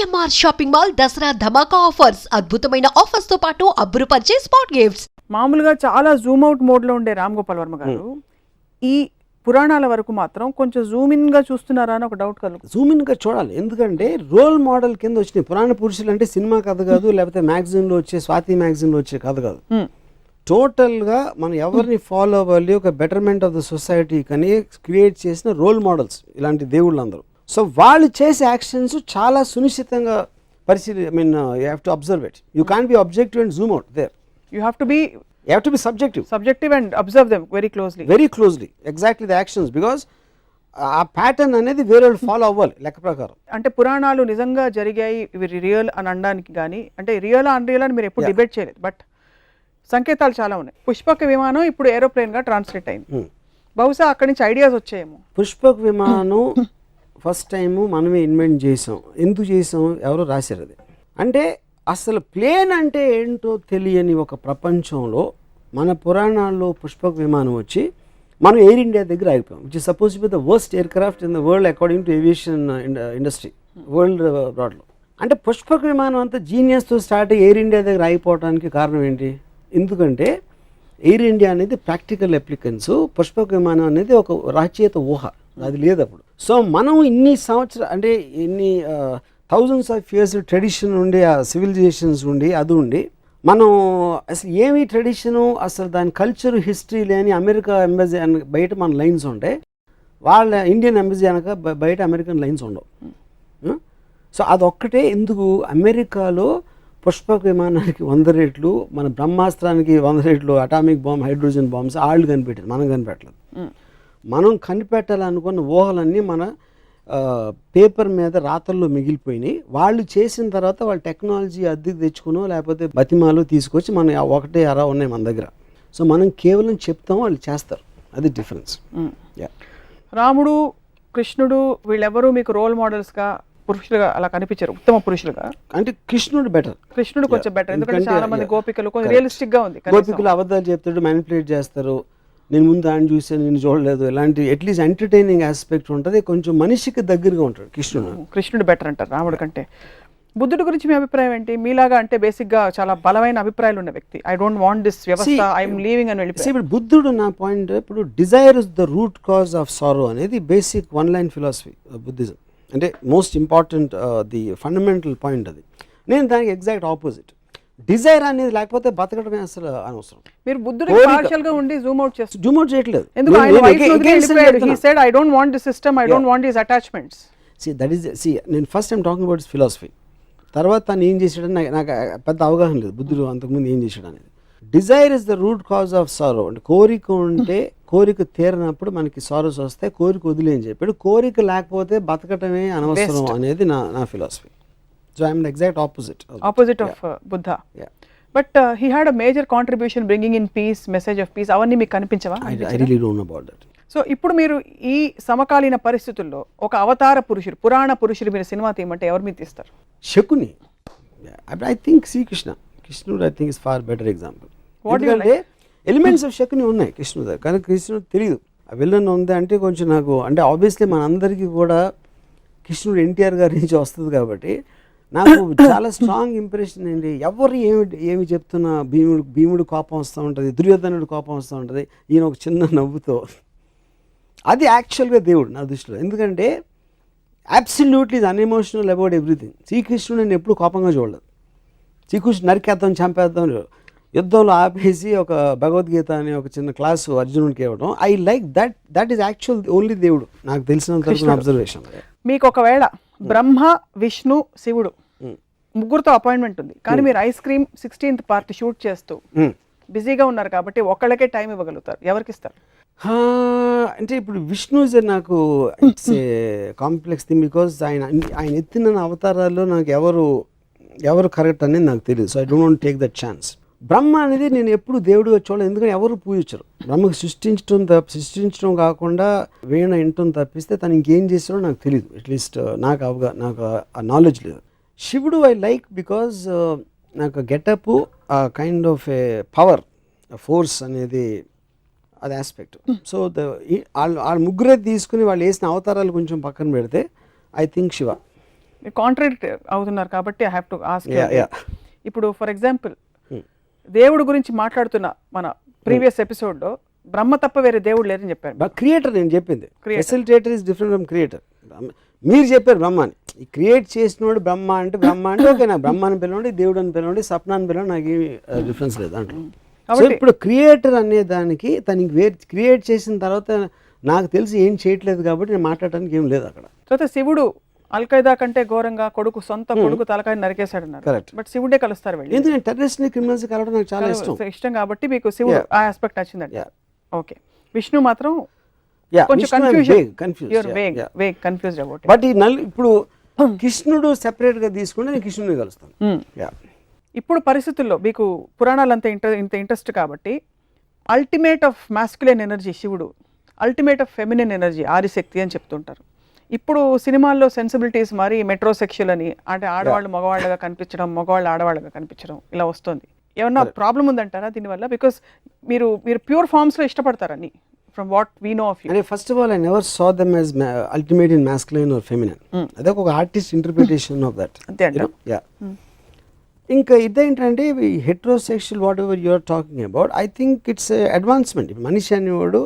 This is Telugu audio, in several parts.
సిఎంఆర్ షాపింగ్ మాల్ దసరా ధమాకా ఆఫర్స్. అద్భుతమైన ఆఫర్స్ తో పాటు అబ్బురుపరిచే స్పాట్ గిఫ్ట్స్. మామూలుగా చాలా జూమ్ అవుట్ మోడ్ లో ఉండే రామ్ గోపాల్ వర్మ గారు ఈ పురాణాల వరకు మాత్రం కొంచెం జూమ్ ఇన్ గా చూస్తున్నారా అని ఒక డౌట్ కలుగుతుంది. జూమ్ ఇన్ గా చూడాలి, ఎందుకంటే రోల్ మోడల్ కింద వచ్చినాయి పురాణ పురుషులు అంటే సినిమా కథ కాదు, లేకపోతే మ్యాగజైన్ లో వచ్చే స్వాతి మ్యాగజైన్ లో వచ్చే కథ కాదు. టోటల్ గా మనం ఎవరిని ఫాలో అవ్వాలి, ఒక బెటర్మెంట్ ఆఫ్ ద సొసైటీ కానీ క్రియేట్ చేసిన రోల్ మోడల్స్ ఇలాంటి దేవుళ్ళందరూ. సో వాళ్ళు చేసే యాక్షన్స్ చాలా సునిశ్చితంగా పరిశీలి I mean you have to observe it. You can't be objective and zoom out there. You have to be subjective and observe them very closely exactly the actions, because ఆ ప్యాటర్న్ అనేది వేరే వాళ్ళు ఫాలో అవ్వాలి లెక్క ప్రకారం. అంటే పురాణాలు నిజంగా జరిగాయి ఇవి రియల్ అని అనడానికి కానీ, అంటే రియల్ అన్రియల్ అని మీరు ఎప్పుడు డిబేట్ చేయలేదు, బట్ సంకేతాలు చాలా ఉన్నాయి. పుష్పక విమానం ఇప్పుడు ఏరోప్లేన్ గా ట్రాన్స్లేట్ అయింది. బహుశా అక్కడి నుంచి ఐడియాస్ వచ్చాయేమో. పుష్పక విమానం ఫస్ట్ టైము మనమే ఇన్వెంట్ చేసాం. ఎందుకు చేసాం, ఎవరో రాశారు అది. అంటే అసలు ప్లేన్ అంటే ఏంటో తెలియని ఒక ప్రపంచంలో మన పురాణాల్లో పుష్పక విమానం వచ్చి మనం ఎయిర్ ఇండియా దగ్గర ఆగిపోయాం, which is suppose to be the worst aircraft in the world according to aviation industry world బ్రాడ్లో. అంటే పుష్పక విమానం అంతా జీనియస్తో స్టార్ట్ అయ్యి ఎయిర్ ఇండియా దగ్గర ఆగిపోవడానికి కారణం ఏంటి? ఎందుకంటే ఎయిర్ ఇండియా అనేది ప్రాక్టికల్ అప్లికెన్స్, పుష్పక విమానం అనేది ఒక రచయిత ఊహ, అది లేదు అప్పుడు. సో మనం ఇన్ని సంవత్సరాలు అంటే ఇన్ని థౌజండ్స్ ఆఫ్ ఇయర్స్ ట్రెడిషన్ ఉండి, ఆ సివిలైజేషన్స్ ఉండి అది ఉండి మనం అసలు ఏమి ట్రెడిషను, అసలు దాని కల్చర్ హిస్టరీ లేని అమెరికా ఎంబసీ బయట మన లైన్స్ ఉంటాయి, వాళ్ళ ఇండియన్ ఎంబసీ అనక బయట అమెరికన్ లైన్స్ ఉండవు. సో అదొక్కటే ఎందుకు అమెరికాలో పుష్పక విమానానికి 100 రెట్లు, మన బ్రహ్మాస్త్రానికి 100 రెట్లు అటామిక్ బాంబ్, హైడ్రోజన్ బాంబ్స్ వాళ్ళు కనిపెట్టారు, మనం కనిపెట్టలేదు. మనం కనిపెట్టాలనుకున్న ఊహలన్నీ మన పేపర్ మీద రాతల్లో మిగిలిపోయినాయి. వాళ్ళు చేసిన తర్వాత వాళ్ళ టెక్నాలజీ అద్దెకి తెచ్చుకునో లేకపోతే బతిమాలో తీసుకొచ్చి మన ఒకటే అరా ఉన్నాయి మన దగ్గర. సో మనం కేవలం చెప్తాం, వాళ్ళు చేస్తారు, అది డిఫరెన్స్. రాముడు, కృష్ణుడు వీళ్ళెవరూ మీకు రోల్ మోడల్స్గా పురుషులుగా అలా కనిపించారు, ఉత్తమ పురుషులుగా? అంటే కృష్ణుడు కొంచెం బెటర్, ఎందుకంటే చాలా మంది గోపికలు కొంచెం రియలిస్టిక్ గా ఉంది. గోపికలు అబద్ధాలు చెప్తాడు, మ్యానిపులేట్ చేస్తారు, నేను ముందు ఆయన చూసాను నేను చూడలేదు, ఇలాంటి అట్లీస్ట్ ఎంటర్టైనింగ్ ఆస్పెక్ట్ ఉంటుంది, కొంచెం మనిషికి దగ్గరగా ఉంటాడు కృష్ణుడు బెటర్ అంటారు రాముడు కంటే. బుద్ధుడి గురించి మీ అభిప్రాయం ఏంటి? మీలాగా అంటే బేసిక్ గా చాలా బలమైన అభిప్రాయాలు ఉన్న వ్యక్తి, ఐ డోంట్ వాంట్ దిస్ వ్యవస్థ, ఐఎమ్ లీవింగ్ అని వెళ్ళిపోయి. ఇప్పుడు బుద్ధుడు నా పాయింట్, ఇప్పుడు Dzire is the root cause of sorrow అనేది బేసిక్ 1 లైన్ ఫిలాసఫీ బుద్ధిజం, అంటే most important the fundamental point అది. నేను దానికి ఎగ్జాక్ట్ ఆపోజిట్. డిజైర్ అనేది లేకపోతే బతకడమే అసలు అనవసరం. మీరు బుద్ధుడికి పార్షియల్ గా ఉండి జూమ్ అవుట్ చేయట్లేదు. ఎందుకు ఆయన వైఫ్ ని వదిలిపోయాడు? He said I don't want the system, I don't want his attachments. నేను first time talking about philosophy. తర్వాత తను ఏం చేశాడని నాకు పెద్ద అవగాహన లేదు బుద్ధుడు అంతకుముందు ఏం చేశాడు అనేది. Dzire is the root cause of sorrow, అంటే కోరిక ఉంటే కోరిక తీరినప్పుడు మనకి సారోస్ వస్తాయి, కోరిక వదిలే అని చెప్పాడు. కోరిక లేకపోతే బతకటమే అనవసరం అనేది నా philosophy. So I am the exact opposite of Buddha. Yeah. But he had a major contribution bringing in peace, message of peace. అవ్వన్నీ మీకు కనిపించవా? I really don't know about that. So ఇప్పుడు మీరు ఈ సమకాలీన పరిస్థితుల్లో ఒక అవతార పురుషుడు, పురాణ పురుషుడు మీరు సినిమా తీయమంటే ఎవరు మీరు తీస్తారు? శకుని. I think కృష్ణుడు I think is far better example. ఎందుకంటే ఎలిమెంట్స్ ఆఫ్ శకుని ఉన్నాయి కృష్ణుడు దగ్గర, కానీ కృష్ణుడు తెలియదు ఆ విలన్ ఉంది అంటే కొంచెం నాకు అంటే ఆబ్వియస్లీ మనందరికీ కూడా కృష్ణుడు ఎన్టీఆర్ గారి నుంచి వస్తుంది కాబట్టి నాకు చాలా స్ట్రాంగ్ ఇంప్రెషన్ ఏంటి, ఎవరు ఏమి చెప్తున్నా భీముడు కోపం వస్తూ ఉంటుంది, దుర్యోధనుడు కోపం వస్తూ ఉంటుంది, ఈయన ఒక చిన్న నవ్వుతో, అది యాక్చువల్గా దేవుడు నా దృష్టిలో. ఎందుకంటే అబ్సల్యూట్లీ ఈజ్ అన్ఎమోషనల్ అబౌట్ ఎవ్రీథింగ్. శ్రీకృష్ణుడు నేను ఎప్పుడు కోపంగా చూడలేదు. శ్రీకృష్ణుడు నరికేద్దాం, చంపేద్దాం, యుద్ధంలో ఆపేసి ఒక భగవద్గీత అనే ఒక చిన్న క్లాసు అర్జునుడికి ఇవ్వడం, I like that is actual only దేవుడు నాకు తెలిసినంత అబ్జర్వేషన్. మీకు ఒకవేళ బ్రహ్మ, విష్ణు, శివుడు ముగ్గురుతో అపాయింట్మెంట్ ఉంది, కానీ మీరు ice cream 16th part shoot చేస్తూ బిజీగా ఉన్నారు కాబట్టి ఒకళ్ళకే టైం ఇవ్వగలుగుతారు, ఎవరికి ఇస్తారు? అంటే ఇప్పుడు విష్ణు ఇస్ నాకు it's a complex thing, because ఆయన ఎత్తిన అవతారాల్లో నాకు ఎవరు కరెక్ట్ అనేది నాకు తెలియదు. So I don't want take that chance. Brahma అనేది నేను ఎప్పుడు దేవుడిగా చూడలేదు, ఎందుకంటే ఎవరు పూజించరు. బ్రహ్మకు సృష్టించడం కాకుండా వీణ ఇంటం తప్పిస్తే తను ఇంకేం చేస్తాడో నాకు తెలియదు, అట్లీస్ట్ నాకు ఆ నాలెడ్జ్ లేదు. శివుడు ఐ లైక్ బికాజ్ నాకు getup kind of A power, force అనేది అది ఆస్పెక్ట్. సో వాళ్ళ ముగ్గురే తీసుకుని వాళ్ళు వేసిన అవతారాలు కొంచెం పక్కన పెడితే ఐ థింక్ శివ. కాంట్రాడిక్ట్ అవుతున్నారు కాబట్టి I have to ask. Yeah. ఇప్పుడు ఫర్ ఎగ్జాంపుల్ దేవుడు గురించి మాట్లాడుతున్న మన ప్రీవియస్ ఎపిసోడ్లో బ్రహ్మ తప్ప వేరే దేవుడు లేరని చెప్పారు. క్రియేటర్ నేను చెప్పింది, facilitator is different from creator. మీరు చెప్పారు బ్రహ్మ అని, ఈ క్రియేట్ చేసినోడు బ్రహ్మ అంటే ఓకే, నా బ్రహ్మ అని పిలవండి, దేవుడు అని పిలవండి, సప్న అని పిలవండి, నాకు ఏమి డిఫరెన్స్ లేదు అంటే. సో ఇప్పుడు క్రియేటర్ అనే దానికి తనకి క్రియేట్ చేసిన తర్వాత నాకు తెలిసి ఏం చేయట్లేదు కాబట్టి నేను మాట్లాడడానికి ఏం లేదు అక్కడ. తర్వాత శివుడు అల్ఖైదా కంటే ఘోరంగా సొంత కొడుకు తలకాయ నరికేశాడు అన్నారు. కరెక్ట్. బట్ శివుడే కలుస్తారు వెళ్ళి. ఎందుకంటే టెర్రరిస్ట్ క్రిమినల్స్ కలవడం నాకు చాలా ఇష్టం కాబట్టి మీకు శివుడు ఆ ఆస్పెక్ట్ నచ్చిందండి. ఓకే. విష్ణు మాత్రం కన్ఫ్యూజ్డ్ అబౌట్. బట్ ఈ ఇప్పుడు కృష్ణుడు సెపరేట్ గా తీసుకుంటే నేను కృష్ణుని కలుస్తాను. ఇప్పుడు పరిస్థితుల్లో మీకు పురాణాలు అంత ఇంట్రెస్ట్ కాబట్టి అల్టిమేట్ ఆఫ్ మాస్కులైన్ ఎనర్జీ శివుడు, ultimate of feminine energy Adishakti అని చెప్తుంటారు. ఇప్పుడు సినిమాల్లో సెన్సిబిలిటీస్ మరి మెట్రోసెక్షువల్ అని, అంటే ఆడవాళ్ళు మగవాళ్ళగా కనిపించడం, మగవాళ్ళు ఆడవాళ్ళగా కనిపించడం ఇలా వస్తుంది. ఏమన్నా ప్రాబ్లం ఉందంటారా దీనివల్ల? బికాస్ మీరు ప్యూర్ ఫార్మ్స్లో ఇష్టపడతారని from what we know of you. అంటే first of all I never saw them as ultimate in masculine or feminine. అదే ఒక ఆర్టిస్ట్ ఇంటర్ప్రిటేషన్ ఆఫ్ దట్. అంతే అంట. ఇంకా ఇదేంటంటే heterosexual whatever you're talking about, I think it's advancement. మనిషి అనేవాడు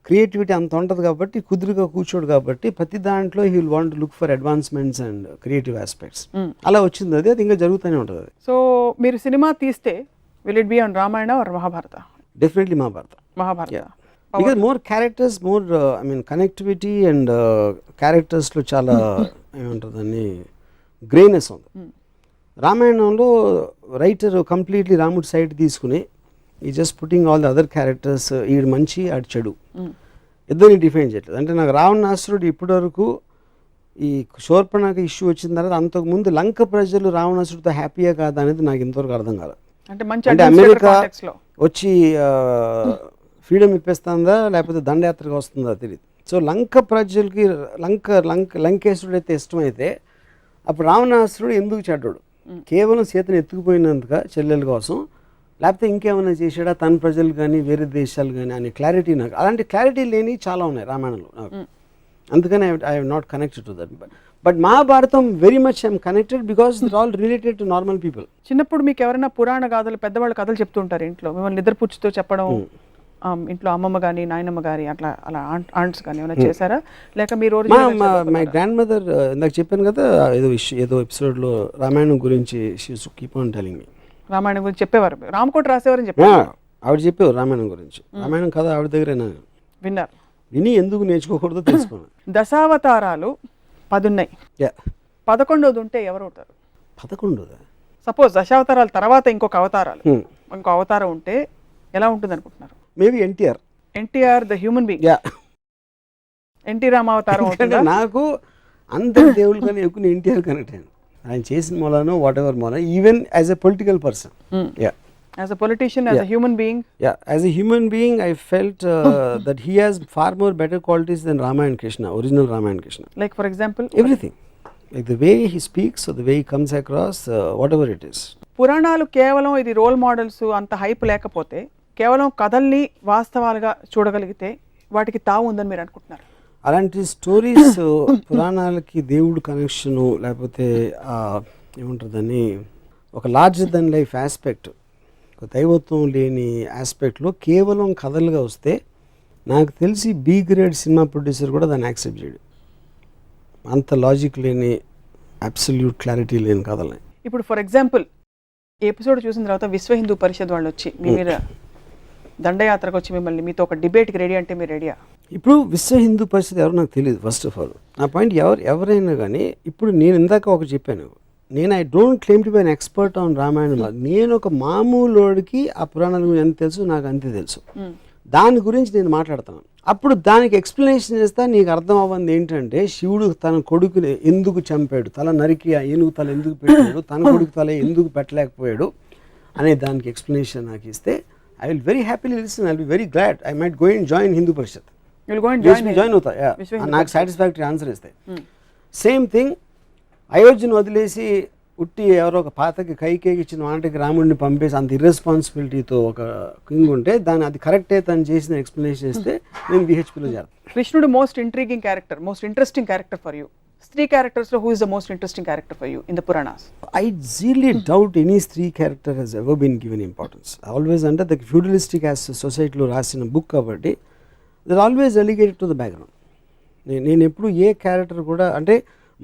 క్రియేటివిటీ అంత ఉంటుంది కాబట్టి కుదురుగా కూర్చోడు కాబట్టి ప్రతి దాంట్లో he will want look for advancements and creative aspects. అలా వచ్చింది అది ఇంకా జరుగుతూనే ఉంటుంది. సో మీరు సినిమా తీస్తే will it be on Ramayana or Mahabharata? Definitely Mahabharata. Because more characters, more I mean connectivity and క్యారెక్టర్స్లో చాలా ఏమంటుందని గ్రేనెస్ ఉంది. రామాయణంలో రైటర్ కంప్లీట్లీ రాముడి సైడ్ తీసుకుని ఈ just putting all the other characters, ఈడు మంచి ఆడు చెడు ఇద్దరిని డిఫైన్ చేయట్లేదు. అంటే నాకు రావణాసురుడు ఇప్పటి వరకు ఈ శూర్పణఖ ఇష్యూ వచ్చిన తర్వాత అంతకుముందు లంక ప్రజలు రావణాసురుడితో హ్యాపీయా కాదా అనేది నాకు ఇంతవరకు అర్థం కాలేదు. అంటే అమెరికా వచ్చి ఫ్రీడమ్ ఇప్పేస్తుందా లేకపోతే దండయాత్రగా వస్తుందా తెలియదు. సో లంక ప్రజలకి లంకేశ్వరుడు అయితే ఇష్టమైతే అప్పుడు రావణాసురుడు ఎందుకు చెడ్డాడు? కేవలం సీతను ఎత్తుకుపోయినందుక చెల్లెల కోసం, లేకపోతే ఇంకేమైనా చేసాడా తన ప్రజలు కానీ వేరే దేశాలు కానీ అనే క్లారిటీ నాకు, అలాంటి క్లారిటీ లేని చాలా ఉన్నాయి రామాయణంలో నాకు. అందుకని I have not connected to that. But Mahabharatam very much I'm connected because it all related to normal people. చిన్నప్పుడు మీకు ఎవరైనా పురాణ గాథలు, పెద్దవాళ్ళు కథలు చెప్తుంటారు ఇంట్లో, మిమ్మల్ని నిద్రపుచ్చుతో చెప్పడం, ఇంట్లో అమ్మమ్మ కానీ నాయనమ్మ గారి అలా ఆంట్స్ కానీ ఏమైనా చేశారా? లేక మీరు మై గ్రాండ్ మదర్ ఇందాక చెప్పాను కదా ఏదో ఎపిసోడ్లో రామాయణం గురించి she used to keep on telling me. Ramayanam గురించి చెప్పేవారు, రామకోట రాసేవారని చెప్పారు. ఆవిడ చెప్పేవారు రామాయణం గురించి. రామాయణం కథ ఆవిడ దగ్గర విన్నారు. విని ఎందుకు నేర్చుకోకూడదో తెలుసుకున్నాను. దశావతారాలు 10 ఉన్నాయి. 11వది ఉంటే ఎవరు అవుతారు? 11వదా? సపోజ్ దశావతారాల తర్వాత ఇంకొక అవతారం ఉంటే ఎలా ఉంటుంది అనుకుంటున్నారు? Maybe NTR the human being. NT రామావతారం అవుతుందా? నాకు అందరి దేవుళ్ళు కానీ ఎక్కువ ఎన్టీఆర్ కనెక్ట్ అయ్యాను. ఆయన చేసిన మూలానో వాట్ ఎవర్ మూల, even as a political person, as a politician, as a human being. As a human being I felt that he has far more better qualities than Rama and Krishna, original Rama and Krishna. Like for example? Everything. Like the way he speaks or the way he comes across, whatever it is. పురాణాలు కేవలం ఇది రోల్ మోడల్స్ అంత హైప్ లేకపోతే, కేవలం కథల్ని వాస్తవాలుగా చూడగలిగితే వాటికి తావు ఉందని మీరు అనుకుంటున్నారు? అలాంటి స్టోరీస్ పురాణాలకి దేవుడు కనెక్షను లేకపోతే ఏముంటుందని ఒక లార్జర్ దెన్ లైఫ్ ఆస్పెక్ట్, దైవత్వం లేని ఆస్పెక్ట్లో కేవలం కథలుగా వస్తే నాకు తెలిసి బి గ్రేడ్ సినిమా ప్రొడ్యూసర్ కూడా దాన్ని యాక్సెప్ట్ చేయడు. అంత లాజిక్ లేని అబ్సల్యూట్ క్లారిటీ లేని కథలని. ఇప్పుడు ఫర్ ఎగ్జాంపుల్ ఎపిసోడ్ చూసిన తర్వాత విశ్వ హిందూ పరిషత్ వాళ్ళు వచ్చి మీ మీద దండయాత్రకు వచ్చి మిమ్మల్ని మీతో ఒక డిబేట్కి రెడీ అంటే మీరు రెడీయా? ఇప్పుడు విశ్వ హిందూ పరిషత్ ఎవరు నాకు తెలియదు. ఫస్ట్ ఆఫ్ ఆల్ నా పాయింట్ ఎవరైనా కానీ, ఇప్పుడు నేను ఇందాక ఒకటి చెప్పాను, నేను I don't claim to be an expert on Ramayanam. నేను ఒక మామూలుడికి ఆ పురాణాల గురించి ఎంత తెలుసు నాకు అంతే తెలుసు. దాని గురించి నేను మాట్లాడుతున్నాను. అప్పుడు దానికి ఎక్స్ప్లెనేషన్ చేస్తా. నీకు అర్థం అవ్వంది ఏంటంటే శివుడు తన కొడుకుని ఎందుకు చంపాడు, తల నరికి ఆ ఏనుగు తల ఎందుకు పెట్టాడు, తన కొడుకు తల ఎందుకు పెట్టలేకపోయాడు అనే దానికి ఎక్స్ప్లెనేషన్ నాకు ఇస్తే I will very happily listen. I will be very glad. I might go and join Hindu Parishad. Join అవుతా. నాకు సాటిస్ఫాక్టరీ ఆన్సర్ ఇస్తాయి. సేమ్ థింగ్ అయోధ్యను వదిలేసి ఉట్టి ఎవరో ఒక పాతకి కైకేకి ఇచ్చిన వాటికి రాముడిని పంపేసి అంత ఇర్రెస్పాన్సిబిలిటీతో ఒక కింగ్ ఉంటే దాన్ని అది కరెక్టే తను చేసిన ఎక్స్ప్లెనేషన్ ఇస్తే నేను బిహెచ్పిలో చేస్తాను. కృష్ణుడు most intriguing character, most interesting character for you స్త్రీ క్యారెక్టర్స్ లో who is the most interesting character for you in the Puranas? I really doubt any stree character has ever been given importance. Always under the feudalistic as society లో రాసిన బుక్ కాబట్టి they're always relegated to the background. నేను ఎప్పుడు ఏ క్యారెక్టర్ కూడా అంటే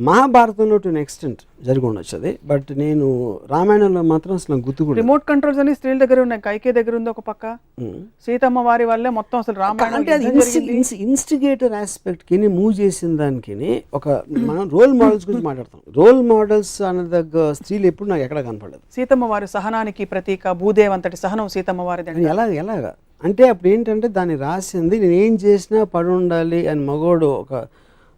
మహాభారతంలో టు ఎక్స్టెంట్ జరిగి ఉండొచ్చు అది, బట్ నేను రామాయణంలో మాత్రం అసలు గుర్తు కూడా రిమోట్ కంట్రోల్స్ అని స్త్రీల దగ్గర ఉన్నాయి. కైకే దగ్గర ఉంది ఒక పక్క, సీతమ్మ వారి వల్లే మొత్తం అసలు రామాయణం అంటే అది ఇన్స్టిగేటర్ ఆస్పెక్ట్ కి మూవ్ చేసిన దానికి ఒక మనం రోల్ మోడల్స్ గురించి మాట్లాడతాం. రోల్ మోడల్స్ అనే దగ్గర స్త్రీలు ఎప్పుడు నాకు ఎక్కడ కనపడలేదు. సీతమ్మ వారి సహనానికి ప్రతీక, భూదేవ్ అంతటి సహనం సీతమ్మ వారిది. ఎలాగా అంటే అప్పుడు ఏంటంటే దాన్ని రాసింది నేను ఏం చేసినా పడి ఉండాలి అని మగోడు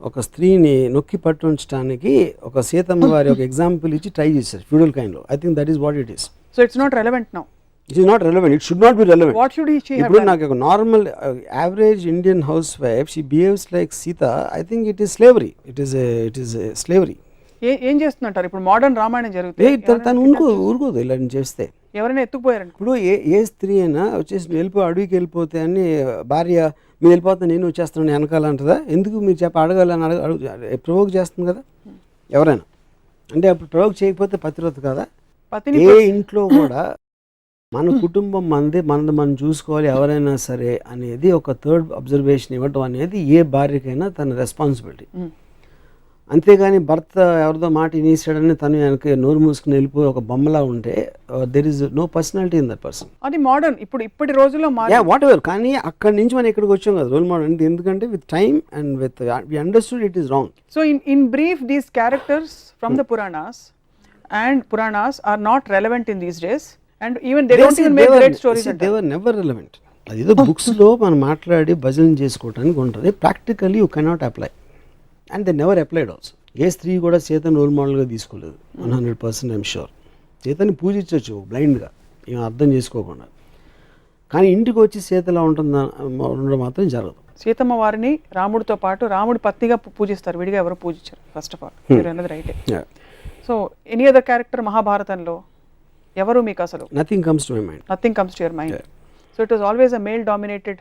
ఒక స్త్రీని నొక్కి పట్టుంచడానికి ఒక సీతమ్మ వారి ఒక ఎగ్జాంపుల్ ఇచ్చి ట్రై చేశారు ఫ్యూడల్ కైండ్లో. I think that is what it is. So it's not relevant now. It is not relevant. It should not be relevant. What should she have ఇప్పుడు నాకు ఒక normal average Indian house wife she behaves like Sita. I think it is slavery. It is slavery. ఏం చేస్తుంటారు ఇప్పుడు? మోడర్న్ రామాయణం జరుగుతుంది, తను ఊరుకోదు ఇలా చేస్తే. ఎవరైనా ఎత్తుకుపోయారంట. ఇప్పుడు ఏ స్త్రీ అయినా వచ్చేసి అడవికి వెళ్ళిపోతే అని భార్య మీరు వెళ్ళిపోతే నేను వచ్చేస్తాను వెనకాల అంటదా? ఎందుకు మీరు అడగాలని ప్రవోక్ చేస్తుంది కదా ఎవరైనా. అంటే అప్పుడు ప్రవోక్ చేయకపోతే పతివ్రత కదా. ఏ ఇంట్లో కూడా మన కుటుంబం మనది మనం చూసుకోవాలి ఎవరైనా సరే అనేది ఒక థర్డ్ అబ్జర్వేషన్ ఇవ్వటం అనేది ఏ భార్యకైనా తన రెస్పాన్సిబిలిటీ. అంతేగాని భర్త ఎవరిదో మాట ఇనేసాడని తను వెనక నోరు మూసుకుని వెళ్ళిపోయి ఒక బొమ్మలా ఉంటే there is no personality in that person. అది మోడర్న్ ఇప్పటి రోజుల్లో వాట్ ఎవర్. కానీ అక్కడి నుంచి మనం ఇక్కడికి వచ్చాం కదా రోల్ మోడల్. ఎందుకంటే with time and with we understood it is wrong. So in brief these characters from the Puranas are not relevant in these days and even they don't even make great stories. They were never relevant. అదేదో బుక్స్ లో మనం మాట్లాడి భజన చేసుకోవడానికి ఉంటుంది. Practically you cannot apply and they never applied also. ఏ స్త్రీ కూడా సీతను రోల్ మోడల్గా తీసుకోలేదు 100%. ఐఎమ్ షూర్ సీతని పూజించవచ్చు బ్లైండ్గా ఏం అర్థం చేసుకోకుండా. కానీ ఇంటికి వచ్చి సీతలా ఉండడం మాత్రం జరగదు. సీతమ్మ వారిని రాముడితో పాటు రాముడి పత్నిగా పూజిస్తారు, విడిగా ఎవరు పూజించారు. ఫస్ట్ ఆఫ్ ఆల్ మీరు అన్నది రైటే. సో ఎనీ అదర్ క్యారెక్టర్ మహాభారతంలో ఎవరు మీకు అసలు? Nothing comes to my mind. Nothing comes to your mind. So it was always a male dominated.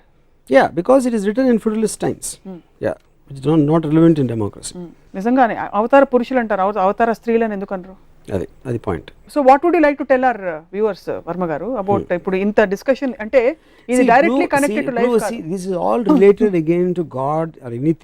Yeah, because it is written in feudalist times. Yeah, which is not relevant in democracy. నిజంగానే అవతార పురుషులు అంటారు, అవతార స్త్రీలను ఎందుకు అనరు? అది point. So what would you like to tell our viewers Varma గారు అబౌట్ ఇప్పుడు ఇంత డిస్కషన్? అంటే ఇది directly connected to life. This is all related again to God or anything.